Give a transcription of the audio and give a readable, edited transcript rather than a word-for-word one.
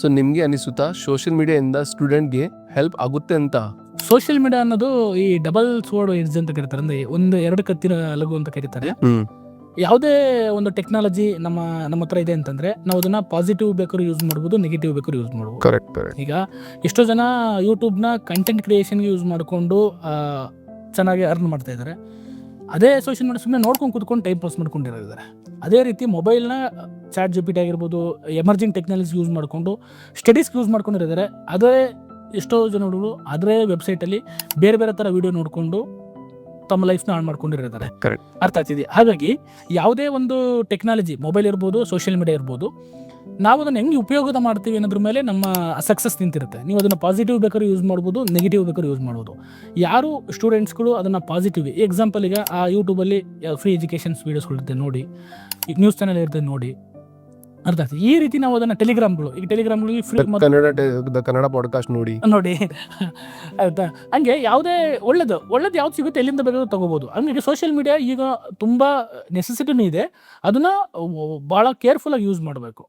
So ನಿಮ್ಗೆ ಅನಿಸುತ್ತಾ social ಮೀಡಿಯಾದಿಂದ ಸ್ಟೂಡೆಂಟ್ಗೆ help ಆಗುತ್ತೆ ಅಂತ? ಸೋಷಿಯಲ್ ಮೀಡಿಯಾ ಅನ್ನೋದು ಈ ಡಬಲ್ ಸ್ವೋರ್ಡ್ ಎಡ್ಜ್ ಅಂತ ಕರೀತಾರೆ, ಅಂದ್ರೆ ಒಂದು ಎರಡು ಕತ್ತಿನ ಲಘು ಅಂತ ಕರೀತಾರೆ. ಯಾವುದೇ ಒಂದು ಟೆಕ್ನಾಲಜಿ ನಮ್ಮ ಹತ್ರ ಇದೆ ಅಂತಂದ್ರೆ ನಾವು ಅದನ್ನ ಪಾಸಿಟಿವ್ ಬೇಕಾದ್ರೂ ಯೂಸ್ ಮಾಡ್ಬೋದು, ನೆಗೆಟಿವ್ ಬೇಕಾದ್ರೂ ಯೂಸ್ ಮಾಡ್ಬೋದು. ಕರೆಕ್ಟ್. ಈಗ ಎಷ್ಟೋ ಜನ ಯೂಟ್ಯೂಬ್ನ ಕಂಟೆಂಟ್ ಕ್ರಿಯೇಷನ್ಗೆ ಯೂಸ್ ಮಾಡಿಕೊಂಡು ಚೆನ್ನಾಗಿ ಅರ್ನ್ ಮಾಡ್ತಾ ಇದ್ದಾರೆ. ಅದೇ ಸೋಷಿಯಲ್ ಮೀಡಿಯಾ ಸುಮ್ಮನೆ ನೋಡ್ಕೊಂಡು ಕೂತ್ಕೊಂಡು ಟೈಮ್ ಪಾಸ್ ಮಾಡ್ಕೊಂಡಿದ್ದಾರೆ. ಅದೇ ರೀತಿ ಮೊಬೈಲ್ನ ಚಾಟ್ ಜಿಪಿಟಿ ಆಗಿರ್ಬೋದು, ಎಮರ್ಜಿಂಗ್ ಟೆಕ್ನಾಲಜಿ ಯೂಸ್ ಮಾಡಿಕೊಂಡು ಸ್ಟಡೀಸ್ಗೆ ಯೂಸ್ ಮಾಡ್ಕೊಂಡಿದ್ದಾರೆ. ಅದೇ ಎಷ್ಟೋ ಜನಗಳು ಅದೇ ವೆಬ್ಸೈಟಲ್ಲಿ ಬೇರೆ ಬೇರೆ ಥರ ವೀಡಿಯೋ ನೋಡಿಕೊಂಡು ತಮ್ಮ ಲೈಫ್ನ ಹಾಳು ಮಾಡ್ಕೊಂಡಿರ್ತಾರೆ. ಅರ್ಥ ಆಗ್ತಿದೆ. ಹಾಗಾಗಿ ಯಾವುದೇ ಒಂದು ಟೆಕ್ನಾಲಜಿ, ಮೊಬೈಲ್ ಇರ್ಬೋದು, ಸೋಷಿಯಲ್ ಮೀಡಿಯಾ ಇರ್ಬೋದು, ನಾವು ಅದನ್ನು ಹೆಂಗೆ ಉಪಯೋಗ ಮಾಡ್ತೀವಿ ಅನ್ನೋದ್ರ ಮೇಲೆ ನಮ್ಮ ಸಕ್ಸಸ್ ನಿಂತಿರುತ್ತೆ. ನೀವು ಅದನ್ನು ಪಾಸಿಟಿವ್ ಬೇಕಾದ್ರೂ ಯೂಸ್ ಮಾಡ್ಬೋದು, ನೆಗೆಟಿವ್ ಬೇಕಾದ್ರೂ ಯೂಸ್ ಮಾಡ್ಬೋದು. ಯಾರು ಸ್ಟೂಡೆಂಟ್ಸ್ಗಳು ಅದನ್ನು ಪಾಸಿಟಿವ್, ಎಕ್ಸಾಂಪಲ್ ಈಗ ಆ ಯೂಟ್ಯೂಬಲ್ಲಿ ಫ್ರೀ ಎಜುಕೇಷನ್ಸ್ ವೀಡಿಯೋಸ್ಗಳಿರುತ್ತೆ ನೋಡಿ, ನ್ಯೂಸ್ ಚಾನಲ್ ಇರುತ್ತೆ ನೋಡಿ, ಅರ್ಥ ಆಗ್ತದೆ. ಈ ರೀತಿ ನಾವು ಅದನ್ನು ಟೆಲಿಗ್ರಾಮ್ಗಳು ಫ್ರೀ ಕನ್ನಡ ಪಾಡ್ಕಾಸ್ಟ್ ನೋಡಿ ಆಯ್ತಾ. ಹಂಗೆ ಯಾವುದೇ ಒಳ್ಳೇದು ಯಾವ್ದು ಸಿಗುತ್ತೆ ಎಲ್ಲಿಂದ ಬೇಕಾದ್ರೂ ತಗೋಬೋದು. ಹಂಗಾಗಿ ಸೋಷಿಯಲ್ ಮೀಡಿಯಾ ಈಗ ತುಂಬ ನೆಸೆಸಿಟಿನೂ ಇದೆ, ಅದನ್ನು ಭಾಳ ಕೇರ್ಫುಲ್ಲಾಗಿ ಯೂಸ್ ಮಾಡಬೇಕು.